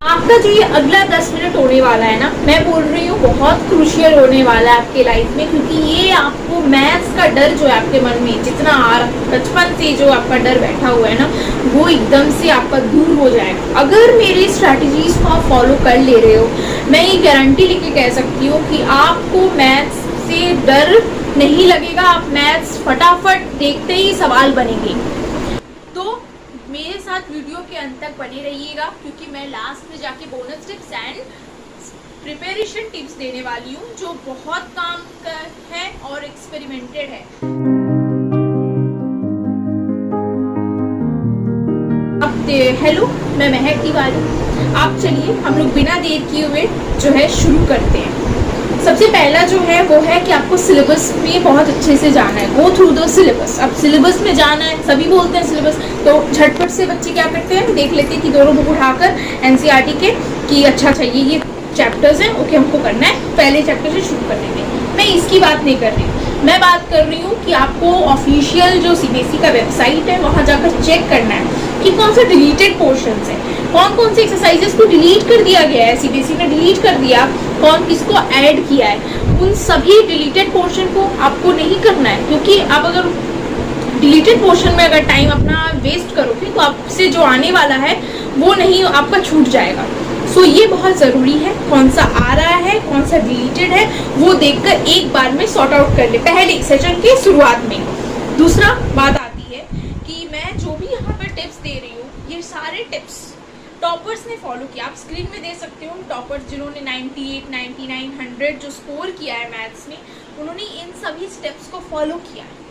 आपका जो ये अगला 10 मिनट होने वाला है ना, मैं बोल रही हूँ बहुत क्रूशियल होने वाला है आपके लाइफ में, क्योंकि ये आपको मैथ्स का डर जो है आपके मन में जितना आ रहा बचपन से जो आपका डर बैठा हुआ है ना, वो एकदम से आपका दूर हो जाएगा अगर मेरी स्ट्रैटेजीज को आप फॉलो कर ले रहे हो। मैं ये गारंटी लेके कह सकती हूँ कि आपको मैथ्स से डर नहीं लगेगा, आप मैथ्स फटाफट देखते ही सवाल बनेंगे। तो मेरे साथ वीडियो के अंत तक बने रहिएगा, क्योंकि मैं लास्ट में जाके bonus tips and preparation tips देने वाली हूँ जो बहुत काम का है और एक्सपेरिमेंटेड है। अब हेलो, मैं महक तिवारी। आप चलिए हम लोग बिना देर किए हुए जो है शुरू करते हैं। सबसे पहला जो है वो है कि आपको सिलेबस में बहुत अच्छे से जाना है, गो थ्रू द सिलेबस। अब सिलेबस में जाना है, सभी बोलते हैं सिलेबस, तो झटपट से बच्चे क्या करते हैं, देख लेते हैं कि दोनों बुक उठाकर एनसीईआरटी के कि अच्छा ये चैप्टर्स हैं, ओके हमको करना है, पहले चैप्टर से शुरू कर देंगे। मैं इसकी बात नहीं कर रही हूँ, मैं बात कर रही हूँ कि आपको ऑफिशियल जो सीबीएसई का वेबसाइट है वहाँ जाकर चेक करना है कि कौन सा डिलीटेड पोर्शन है, कौन से एक्सरसाइजेस को डिलीट कर दिया गया है, सीबीएसई ने डिलीट कर दिया, कौन किसको ऐड किया है। उन सभी डिलीटेड पोर्शन को आपको नहीं करना है, क्योंकि आप अगर डिलीटेड पोर्शन में अगर टाइम अपना वेस्ट करोगे तो आपसे जो आने वाला है वो नहीं, आपका छूट जाएगा। सो ये बहुत ज़रूरी है, कौन सा आ रहा है कौन सा डिलीटेड है वो देखकर एक बार में सॉर्ट आउट कर ले पहले सेशन के शुरुआत में। दूसरा बात आती है कि मैं जो भी यहाँ पर टिप्स दे रही हूँ, ये सारे टिप्स टॉपर्स ने फॉलो किया। आप स्क्रीन में देख सकते हो टॉपर्स जिन्होंने 98, 99, 100 जो स्कोर किया है मैथ्स में, उन्होंने इन सभी स्टेप्स को फॉलो किया है।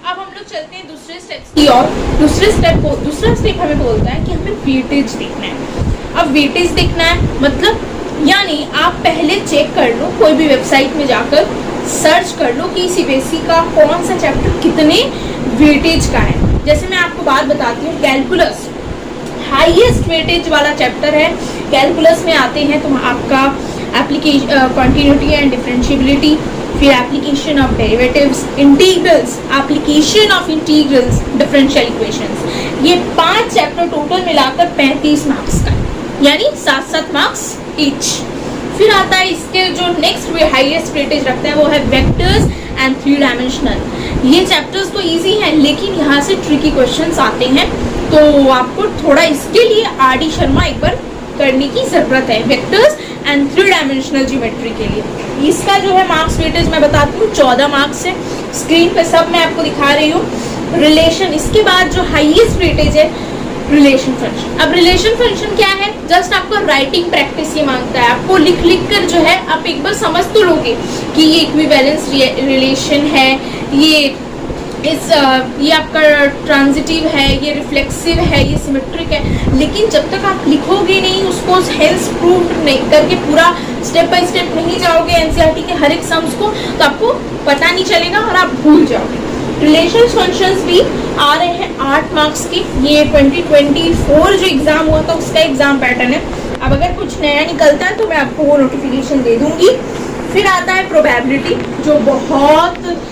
अब हम लोग चलते हैं दूसरे स्टेप्स की ओर। दूसरा स्टेप हमें बोलता है कि हमें वेटेज देखना है। अब वेटेज देखना है मतलब यानी आप पहले चेक कर लो, कोई भी वेबसाइट में जाकर सर्च कर लो कि सीबीएसई का कौन सा चैप्टर कितने वेटेज का है। जैसे मैं आपको बात बताती हूँ, कैलकुलस हाईएस्ट वेटेज वाला चैप्टर है। कैलकुलस में आते हैं तो आपका एप्लीकेशन कॉन्टिन्यूटी एंड डिफरेंशिएबिलिटी, फिर application of derivatives, integrals, application of integrals, differential equations. ये 5 चैप्टर टोटल मिलाकर 35 मार्क्स का, यानी 7-7 मार्क्स ईच। फिर आता है इसके जो नेक्स्ट हाईएस्ट वेटेज रखता है वो है वेक्टर्स एंड 3 डायमेंशनल। ये चैप्टर्स तो इजी हैं, लेकिन यहाँ से ट्रिकी क्वेश्चंस आते हैं, तो आपको थोड़ा इसके लिए आर.डी. शर्मा एक बार करने की ज़रूरत है, वेक्टर्स एंड 3 डायमेंशनल ज्योमेट्री के लिए। इसका जो है मार्क्स वेटेज मैं बताती हूँ 14 मार्क्स है, स्क्रीन पे सब मैं आपको दिखा रही हूँ। रिलेशन, इसके बाद जो हाईएस्ट वेटेज है रिलेशन फंक्शन। अब रिलेशन फंक्शन क्या है, जस्ट आपको राइटिंग प्रैक्टिस ये मांगता है, आपको लिख कर जो है आप एक बार समझ तो लोगे कि ये इक्विवेलेंस रिलेशन है, ये आपका ट्रांजिटिव है, ये रिफ्लेक्सिव है, ये सिमेट्रिक है, लेकिन जब तक आप लिखोगे नहीं, उसको हेंस प्रूव नहीं करके पूरा स्टेप बाय स्टेप नहीं जाओगे एनसीईआरटी के हर एक सम्स को, तो आपको पता नहीं चलेगा और आप भूल जाओगे। रिलेशन फंक्शंस भी आ रहे हैं 8 मार्क्स की, ये 2024 जो एग्जाम हुआ था उसका एग्जाम पैटर्न है। अब अगर कुछ नया निकलता है तो मैं आपको वो नोटिफिकेशन दे दूंगी। फिर आता है प्रोबेबिलिटी, जो बहुत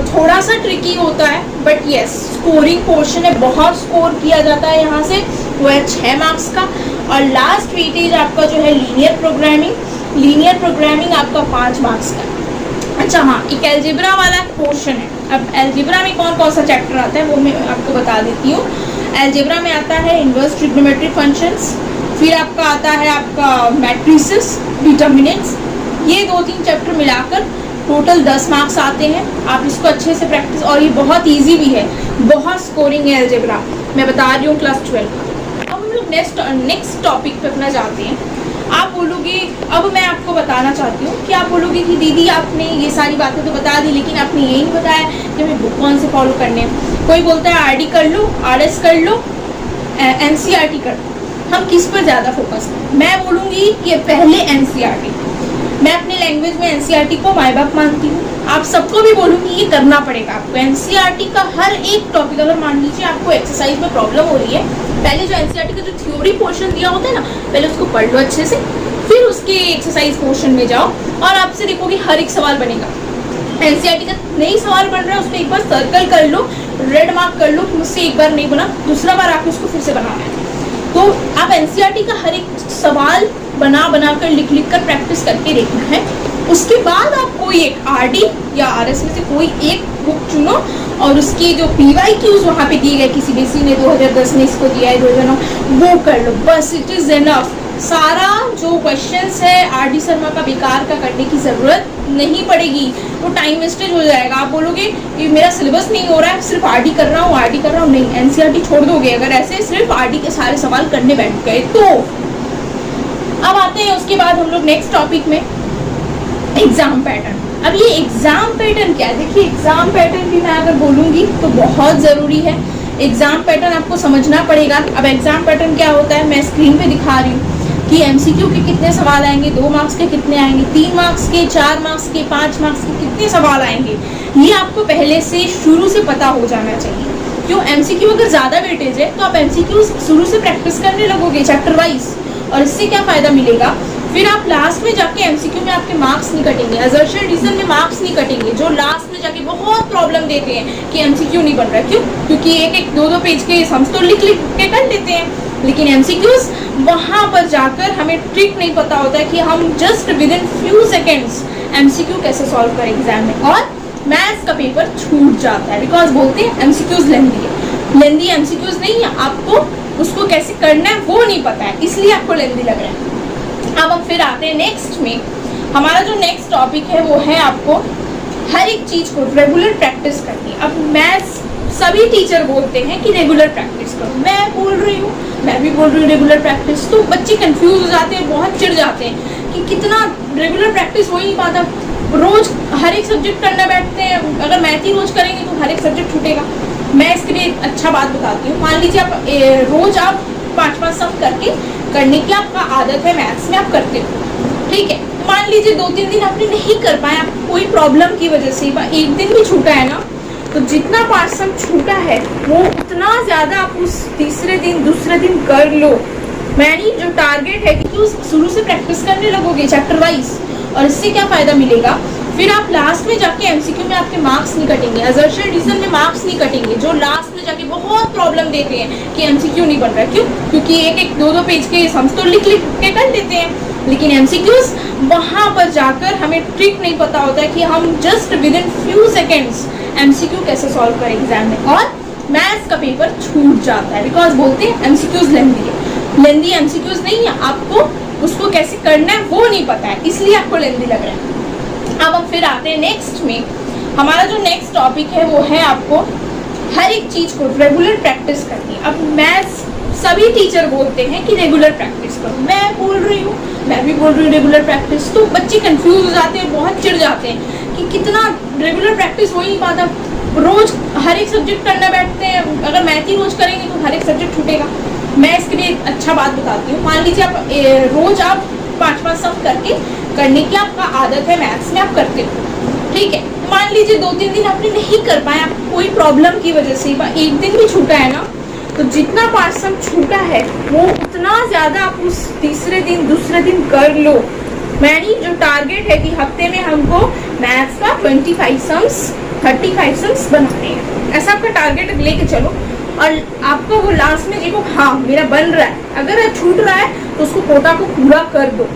थोड़ा सा ट्रिकी होता है, बट यस स्कोरिंग पोर्शन है, बहुत स्कोर किया जाता है यहाँ से, वो है 6 मार्क्स का। और लास्ट वेटेज आपका जो है लीनियर प्रोग्रामिंग आपका 5 मार्क्स का। अच्छा हाँ, एक एल्जेब्रा वाला पोर्शन है। अब एल्जेब्रा में कौन सा चैप्टर आता है वो मैं आपको बता देती हूँ। एल्जेब्रा में आता है इनवर्स ट्रिग्नोमेट्रिक फंक्शंस, फिर आपका आता है आपका मैट्रिसेस, डिटर्मिनेंट्स। ये 2-3 चैप्टर मिलाकर टोटल 10 मार्क्स आते हैं। आप इसको अच्छे से प्रैक्टिस, और ये बहुत इजी भी है, बहुत स्कोरिंग है एल्जेब्रा, मैं बता रही हूँ क्लास 12 का। अब हम लोग नेक्स्ट टॉपिक पे अपना जाते हैं। आप बोलोगे, अब मैं आपको बताना चाहती हूँ कि आप बोलोगे कि दीदी आपने ये सारी बातें तो बता दी, लेकिन आपने यही नहीं बताया कि हमें बुक कौन से फॉलो करने हैं। कोई बोलता है आर.डी. कर लो, आर.एस. कर लो, एनसीईआरटी कर लो। हम किस पर ज़्यादा फोकस करें? मैं बोलूँगी कि पहले एनसीईआरटी। मैं अपने लैंग्वेज में एनसीईआरटी को माय बाप मानती हूँ, आप सबको भी बोलूँगी ये करना पड़ेगा आपको। एनसीईआरटी का हर एक टॉपिक, अगर मान लीजिए आपको एक्सरसाइज में प्रॉब्लम हो रही है, पहले जो एनसीईआरटी का जो थ्योरी पोर्शन दिया होता है ना, पहले उसको पढ़ लो अच्छे से, फिर उसके एक्सरसाइज पोर्शन में जाओ और आपसे देखोगे हर एक सवाल बनेगा। एनसीईआरटी का नई सवाल बन रहा है, उसको एक बार सर्कल कर लो, रेड मार्क कर लो कि मुझसे एक बार नहीं बना, दूसरा बार आपको उसको फिर से बनाना है। तो आप एनसीईआरटी का हर एक सवाल बना बना कर लिख लिख कर प्रैक्टिस करके देखना है। उसके बाद आप कोई एक आरडी या आरएस में से कोई एक बुक चुनो और उसकी जो PYQs वहाँ पे दिए गए, किसी बीसी ने 2010 में इसको दिया है, 2009, वो कर लो, बस इट इज़ एनफ। सारा जो क्वेश्चंस है आरडी शर्मा का बेकार का करने की ज़रूरत नहीं पड़ेगी, वो टाइम वेस्टेज हो जाएगा। आप बोलोगे कि मेरा सिलेबस नहीं हो रहा है, सिर्फ आरडी कर रहा हूँ, नहीं, एनसीईआरटी छोड़ दोगे अगर ऐसे सिर्फ आरडी के सारे सवाल करने बैठ गए तो। अब आते हैं उसके बाद हम लोग नेक्स्ट टॉपिक में, एग्जाम पैटर्न। अब ये एग्जाम पैटर्न क्या है, देखिए एग्जाम पैटर्न भी मैं अगर बोलूँगी तो बहुत ज़रूरी है। एग्जाम पैटर्न आपको समझना पड़ेगा। अब एग्जाम पैटर्न क्या होता है, मैं स्क्रीन पे दिखा रही हूँ कि एमसीक्यू के कितने सवाल आएंगे, 2 मार्क्स के कितने आएंगे, 3 मार्क्स के, 4 मार्क्स के, 5 मार्क्स के कितने सवाल आएंगे, ये आपको पहले से शुरू से पता हो जाना चाहिए। क्यों, एमसीक्यू अगर ज़्यादा वेटेज है तो आप एमसीक्यू शुरू से प्रैक्टिस करने लगोगे चैप्टर वाइज, और इससे क्या फ़ायदा मिलेगा, फिर आप लास्ट में जाके एमसीक्यू में आपके मार्क्स नहीं कटेंगे, असर्शन रीजन में मार्क्स नहीं कटेंगे, जो लास्ट में जाके बहुत प्रॉब्लम देते हैं कि एमसीक्यू नहीं बन रहा। क्यों, क्योंकि एक एक 2-2 पेज के हम तो लिख के कर लेते हैं, लेकिन एमसीक्यूज वहाँ पर जाकर हमें ट्रिक नहीं पता होता है कि हम just with in few seconds MCQ कैसे सॉल्व करें एग्जाम में, और मैथ्स का पेपर छूट जाता है बिकॉज बोलते हैं एमसीक्यूज लेंदी है। लेंदी एमसीक्यूज नहीं है, आपको उसको कैसे करना है वो नहीं पता है, इसलिए आपको लेंदी लग रहा है। अब हम फिर आते हैं नेक्स्ट में, हमारा जो नेक्स्ट टॉपिक है वो है आपको हर एक चीज़ को रेगुलर प्रैक्टिस करनी। अब मैथ्स सभी टीचर बोलते हैं कि रेगुलर प्रैक्टिस करो, मैं बोल रही हूँ, मैं भी बोल रही हूँ रेगुलर प्रैक्टिस, तो बच्चे कंफ्यूज हो जाते हैं, बहुत चिढ़ जाते हैं कि कितना रेगुलर प्रैक्टिस हो ही नहीं पाता, रोज हर एक सब्जेक्ट करना बैठते हैं, अगर मैथ ही रोज करेंगे तो हर एक सब्जेक्ट छूटेगा। मैं इसके लिए अच्छा बात बताती हूँ, मान लीजिए आप रोज आप 5-5 सम करके करने की आपका आदत है, मैथ्स में आप करते हो, ठीक है, मान लीजिए 2-3 दिन आपने नहीं कर पाए, आप कोई प्रॉब्लम की वजह से एक दिन भी छूटा है ना, तो जितना 5 सम छूटा है वो उतना ज़्यादा आप उस तीसरे दिन दूसरे दिन कर लो। मेरी जो टारगेट है कि उस शुरू से प्रैक्टिस करने लगोगे चैप्टर वाइज, और इससे क्या फ़ायदा मिलेगा, फिर आप लास्ट में जाके एमसीक्यू में आपके मार्क्स नहीं कटेंगे, असर्शन रीजन में मार्क्स नहीं कटेंगे, जो लास्ट में जाके बहुत प्रॉब्लम देते हैं कि एमसीक्यू नहीं बन रहा। क्यों, क्योंकि एक एक 2-2 पेज के हम तो लिख के कर लेते हैं, लेकिन एमसीक्यूज वहाँ पर जाकर हमें ट्रिक नहीं पता होता है कि हम just with in few seconds MCQ कैसे सॉल्व करें एग्जाम में, और मैथ्स का पेपर छूट जाता है बिकॉज बोलते हैं एमसीक्यूज लेंदी है। लेंदी एमसीक्यूज नहीं है, आपको उसको कैसे करना है वो नहीं पता है, इसलिए आपको लेंदी लग रहा है। अब हम फिर आते हैं नेक्स्ट में, हमारा जो नेक्स्ट टॉपिक है वो है आपको हर एक चीज़ को रेगुलर प्रैक्टिस करनी। अब मैथ्स सभी टीचर बोलते हैं कि रेगुलर प्रैक्टिस करो, मैं बोल रही हूँ, मैं भी बोल रही हूँ रेगुलर प्रैक्टिस, तो बच्चे कंफ्यूज हो जाते हैं, बहुत चिढ़ जाते हैं कि कितना रेगुलर प्रैक्टिस हो ही नहीं पाता, रोज हर एक सब्जेक्ट करना बैठते हैं, अगर मैथ ही रोज करेंगे तो हर एक सब्जेक्ट छूटेगा। मैं इसके लिए अच्छा बात बताती हूँ, मान लीजिए आप रोज आप 5-5 सम करके करने की आपका आदत है, मैथ्स में आप करते हो, ठीक है, मान लीजिए 2-3 दिन आपने नहीं कर पाए, आप कोई प्रॉब्लम की वजह से एक दिन भी छूटा है ना, तो जितना 5 सम छूटा है वो उतना ज़्यादा आप उस तीसरे दिन दूसरे दिन कर लो। मेरी जो टारगेट है कि हफ्ते में हमको मैथ्स का 25 सम्स 35 सम्स बनाने हैं, ऐसा आपका टारगेट लेके चलो, और आपको वो लास्ट में देखो हाँ मेरा बन रहा है, अगर छूट रहा है तो उसको कोटा को पूरा कर दो,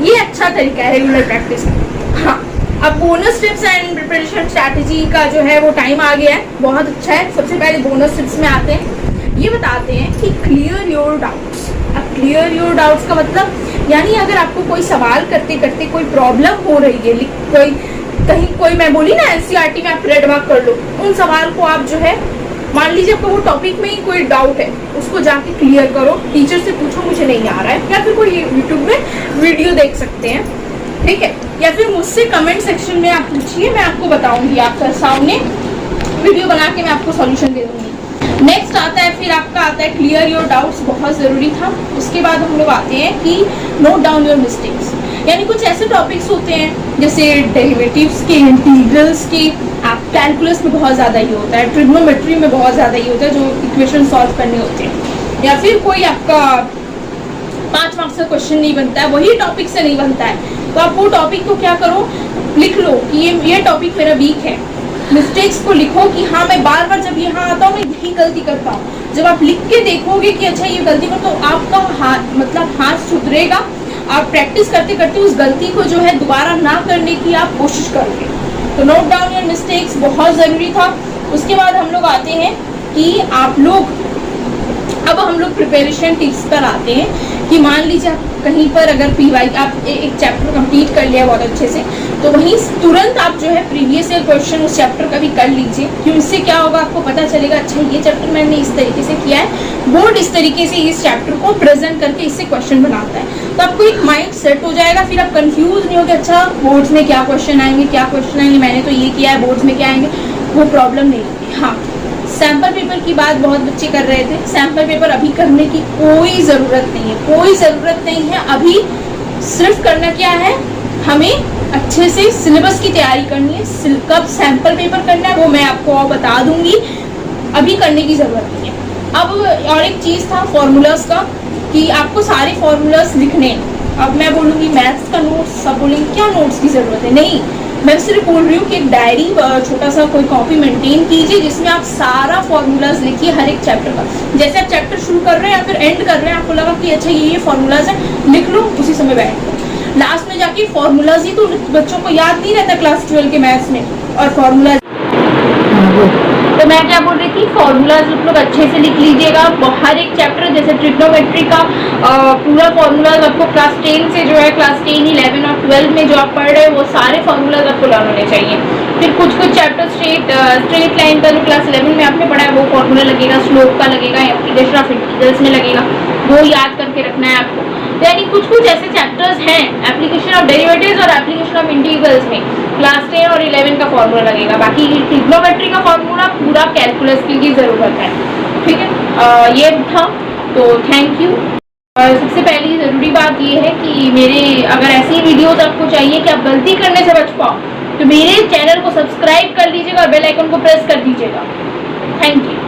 ये अच्छा तरीका है रेगुलर प्रैक्टिस का। हाँ, अब bonus tips and preparation strategy का जो है वो टाइम आ गया है, बहुत अच्छा है। सबसे पहले बोनस टिप्स में आते हैं, ये बताते हैं कि क्लियर योर डाउट्स। अब क्लियर योर डाउट्स का मतलब यानी अगर आपको कोई सवाल करते करते कोई प्रॉब्लम हो रही है, कोई मैं बोली ना एनसीईआरटी में आप रेड मार्क कर लो, उन सवाल को आप जो है मान लीजिए आपको वो टॉपिक में ही कोई डाउट है उसको जाके क्लियर करो, टीचर से पूछो मुझे नहीं आ रहा है, या फिर कोई यूट्यूब में वीडियो देख सकते हैं, ठीक है, या फिर मुझसे कमेंट सेक्शन में आप पूछिए, मैं आपको बताऊंगी, आपका सामने वीडियो बना के मैं आपको सॉल्यूशन दे दूंगी। नेक्स्ट आता है, फिर आपका आता है क्लियर योर डाउट्स, बहुत ज़रूरी था। उसके बाद हम लोग आते हैं कि नोट डाउन योर मिस्टेक्स, यानी कुछ ऐसे टॉपिक्स होते हैं जैसे डेरिवेटिव्स के, इंटीग्रल्स की, आप कैलकुलस में बहुत ज़्यादा ही होता है, ट्रिग्नोमेट्री में बहुत ज़्यादा ही होता है, जो इक्वेशन सॉल्व करने होते हैं, या फिर कोई आपका 5 मार्क्स का क्वेश्चन नहीं बनता है, वही टॉपिक से नहीं बनता है, तो आप वो टॉपिक को क्या करो, लिख लो कि ये टॉपिक मेरा वीक है, मिस्टेक्स को लिखो कि हाँ मैं बार बार जब यहाँ आता हूँ मैं यही गलती करता हूँ। जब आप लिख के देखोगे कि अच्छा ये गलती कर, तो आपका हाथ सुधरेगा। आप प्रैक्टिस करते करते उस गलती को जो है दोबारा ना करने की आप कोशिश करोगे। तो नोट डाउन योर मिस्टेक्स बहुत ज़रूरी था। उसके बाद हम लोग आते हैं कि आप लोग, अब हम लोग प्रिपरेशन टिप्स पर आते हैं कि मान लीजिए आप कहीं पर अगर पीवाई आप एक चैप्टर कंप्लीट कर लिया बहुत अच्छे से, तो वहीं तुरंत आप जो है प्रीवियस ईयर क्वेश्चन उस चैप्टर का भी कर लीजिए। क्यों, इससे क्या होगा, आपको पता चलेगा अच्छा ये चैप्टर मैंने इस तरीके से किया है, बोर्ड इस तरीके से इस चैप्टर को प्रेजेंट करके इससे क्वेश्चन बनाता है, तो आपको एक माइंड सेट हो जाएगा। फिर आप कंफ्यूज नहीं होगे अच्छा बोर्ड्स में क्या क्वेश्चन आएंगे, मैंने तो ये किया है, बोर्ड्स में क्या आएंगे, वो प्रॉब्लम नहीं होगी। हाँ, सैम्पल पेपर की बात बहुत बच्चे कर रहे थे। सैम्पल पेपर अभी करने की कोई ज़रूरत नहीं है, कोई ज़रूरत नहीं है। अभी सिर्फ करना क्या है, हमें अच्छे से सिलेबस की तैयारी करनी है। कब सैम्पल पेपर करना है वो मैं आपको और बता दूंगी, अभी करने की ज़रूरत नहीं है। अब और एक चीज़ था फॉर्मूलाज का, कि आपको सारे फॉर्मूलाज लिखने। अब मैं बोलूँगी मैथ्स का नोट्स, सब बोलेंगे क्या नोट्स की ज़रूरत है, नहीं, मैं सिर्फ बोल रही हूँ कि एक डायरी, छोटा सा कोई कॉपी मेंटेन कीजिए जिसमें आप सारा फॉर्मूलाज लिखिए हर एक चैप्टर का। जैसे आप चैप्टर शुरू कर रहे हैं या फिर एंड कर रहे हैं, आपको लगा कि अच्छा ये फॉर्मूलाज है, लिख लो, उसी समय बैठ लो। लास्ट में जाके फॉर्मूलाज ही तो बच्चों को याद नहीं रहता क्लास 12 के मैथ्स में, और फॉर्मूलाज। तो मैं क्या बोल रही थी, फॉर्मूलाज आप लोग अच्छे से लिख लीजिएगा हर एक चैप्टर। जैसे ट्रिग्नोमेट्री का पूरा फॉर्मूलाज आपको क्लास 10 से जो है क्लास 10, 11 और 12 में जो आप पढ़ रहे हैं वो सारे फॉर्मूलाज आपको लर्न होने चाहिए। फिर कुछ चैप्टर स्ट्रेट लाइन का जो क्लास 11 में आपने पढ़ा है वो फॉर्मूला लगेगा, स्लोप का लगेगा, एप्लीकेशन ऑफ इंटीग्रल्स में लगेगा, वो याद करके रखना है आपको। यानी कुछ ऐसे चैप्टर्स हैं एप्लीकेशन ऑफ डेरिवेटिव्स और एप्लीकेशन ऑफ इंटीग्रल्स में क्लास 10 और 11 का फॉर्मूला लगेगा। बाकी ट्रिग्नोमेट्री का फॉर्मूला पूरा कैलकुलस की ज़रूरत है, ठीक है। ये था, तो थैंक यू। और सबसे पहली ज़रूरी बात ये है कि मेरे अगर ऐसी वीडियोस आपको चाहिए कि आप गलती करने से बच पाओ, तो मेरे चैनल को सब्सक्राइब कर लीजिएगा और बेल आइकन को प्रेस कर दीजिएगा। Thank you.